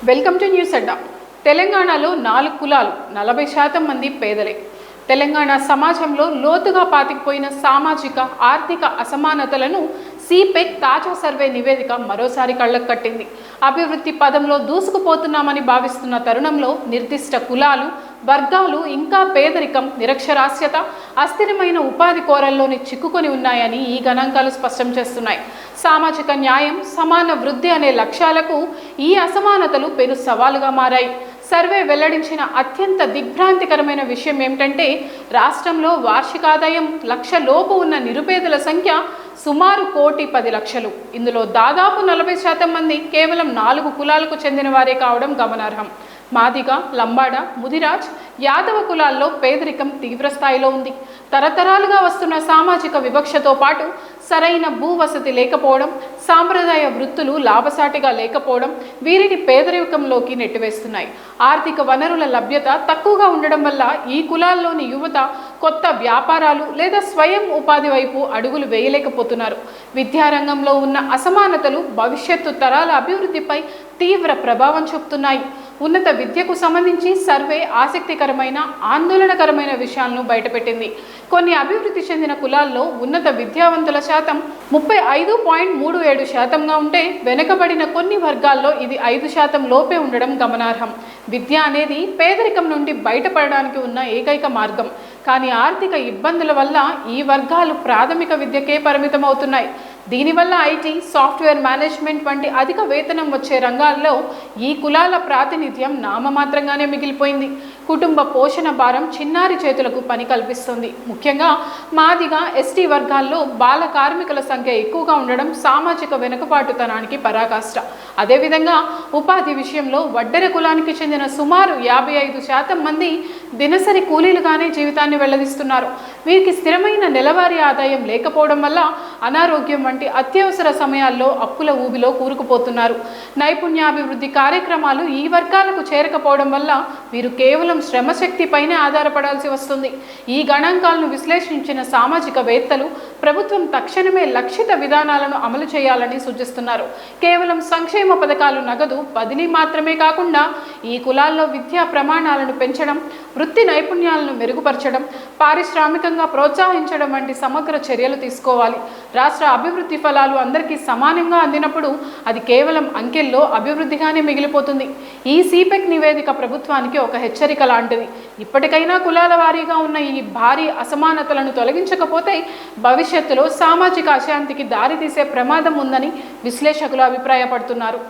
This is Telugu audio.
వెల్కమ్ టు న్యూస్ అడ్డా. తెలంగాణలో 4 కులాలు 40% మంది పేదలే. తెలంగాణ సమాజంలో లోతుగా పాతికిపోయిన సామాజిక ఆర్థిక అసమానతలను సిపెక్ తాజా సర్వే నివేదిక మరోసారి కళ్ళకు కట్టింది. అభివృద్ధి పదంలో దూసుకుపోతున్నామని భావిస్తున్న తరుణంలో నిర్దిష్ట కులాలు, వర్గాలు ఇంకా పేదరికం, నిరక్షరాస్యత, అస్థిరమైన ఉపాధి కోరల్లోని చిక్కుకొని ఉన్నాయని ఈ గణాంకాలు స్పష్టం చేస్తున్నాయి. సామాజిక న్యాయం, సమాన వృద్ధి అనే లక్ష్యాలకు ఈ అసమానతలు పెను సవాలుగా మారాయి. సర్వే వెల్లడించిన అత్యంత దిగ్భ్రాంతికరమైన విషయం ఏమిటంటే, రాష్ట్రంలో వార్షిక ఆదాయం 1,00,000 లోపు ఉన్న నిరుపేదల సంఖ్య సుమారు 1,10,00,000. ఇందులో దాదాపు 40% మంది కేవలం 4 కులాలకు చెందిన వారే కావడం గమనార్హం. మాదిగ, లంబాడ, ముదిరాజ్, యాదవ కులాల్లో పేదరికం తీవ్ర స్థాయిలో ఉంది. తరతరాలుగా వస్తున్న సామాజిక వివక్షతో పాటు సరైన భూ వసతి లేకపోవడం, సాంప్రదాయ వృత్తులు లాభసాటిగా లేకపోవడం వీరిని పేదరికంలోకి నెట్టివేస్తున్నాయి. ఆర్థిక వనరుల లభ్యత తక్కువగా ఉండడం వల్ల ఈ కులాల్లోని యువత కొత్త వ్యాపారాలు లేదా స్వయం ఉపాధి వైపు అడుగులు వేయలేకపోతున్నారు. విద్యారంగంలో ఉన్న అసమానతలు భవిష్యత్తు తరాల అభివృద్ధిపై తీవ్ర ప్రభావం చూపుతున్నాయి. ఉన్నత విద్యకు సంబంధించి సర్వే ఆసక్తికరమైన, ఆందోళనకరమైన విషయాలను బయటపెట్టింది. కొన్ని అభివృద్ధి చెందిన కులాల్లో ఉన్నత విద్యావంతుల శాతం 35.37%గా ఉంటే, వెనుకబడిన కొన్ని వర్గాల్లో ఇది 5% లోపే ఉండడం గమనార్హం. విద్య అనేది పేదరికం నుండి బయటపడడానికి ఉన్న ఏకైక మార్గం. కానీ ఆర్థిక ఇబ్బందుల వల్ల ఈ వర్గాలు ప్రాథమిక విద్యకే పరిమితమవుతున్నాయి. దీనివల్ల ఐటీ, సాఫ్ట్వేర్ మేనేజ్మెంట్ వంటి అధిక వేతనం వచ్చే రంగాల్లో ఈ కులాల ప్రాతినిధ్యం నామమాత్రంగానే మిగిలిపోయింది. కుటుంబ పోషణ భారం చిన్నారి చేతులకు పని కల్పిస్తుంది. ముఖ్యంగా మాదిగా, ఎస్టీ వర్గాల్లో బాల కార్మికుల సంఖ్య ఎక్కువగా ఉండడం సామాజిక వెనుకబాటుతనానికి పరాకాష్ట. అదేవిధంగా ఉపాధి విషయంలో వడ్డెర కులానికి చెందిన సుమారు 55% మంది దినసరి కూలీలుగానే జీవితాన్ని వెల్లడిస్తున్నారు. వీరికి స్థిరమైన నెలవారీ ఆదాయం లేకపోవడం వల్ల అనారోగ్యం వంటి అత్యవసర సమయాల్లో అప్పుల ఊబిలో కూరుకుపోతున్నారు. నైపుణ్యాభివృద్ధి కార్యక్రమాలు ఈ వర్గాలకు చేరకపోవడం వల్ల వీరు కేవలం శ్రమశక్తి పైనే ఆధారపడాల్సి వస్తుంది. ఈ గణాంకాలను విశ్లేషించిన సామాజికవేత్తలు ప్రభుత్వం తక్షణమే లక్షిత విధానాలను అమలు చేయాలని సూచిస్తున్నారు. కేవలం సంక్షేమ పథకాలు, నగదు బదిలీ మాత్రమే కాకుండా ఈ కులాల్లో విద్యా ప్రమాణాలను పెంచడం, వృత్తి నైపుణ్యాలను మెరుగుపరచడం, పారిశ్రామికంగా ప్రోత్సహించడం వంటి సమగ్ర చర్యలు తీసుకోవాలి. రాష్ట్ర అభివృద్ధి ఫలాలు అందరికీ సమానంగా అందినప్పుడు అది కేవలం అంకెల్లో అభివృద్ధిగానే మిగిలిపోతుంది. ఈ సిపెక్ నివేదిక ప్రభుత్వానికి ఒక హెచ్చరిక లాంటిది. ఇప్పటికైనా కులాల వారీగా ఉన్న ఈ భారీ అసమానతలను తొలగించకపోతే భవిష్యత్తులో సామాజిక అశాంతికి దారితీసే ప్రమాదం ఉందని విశ్లేషకులు అభిప్రాయపడుతున్నారు.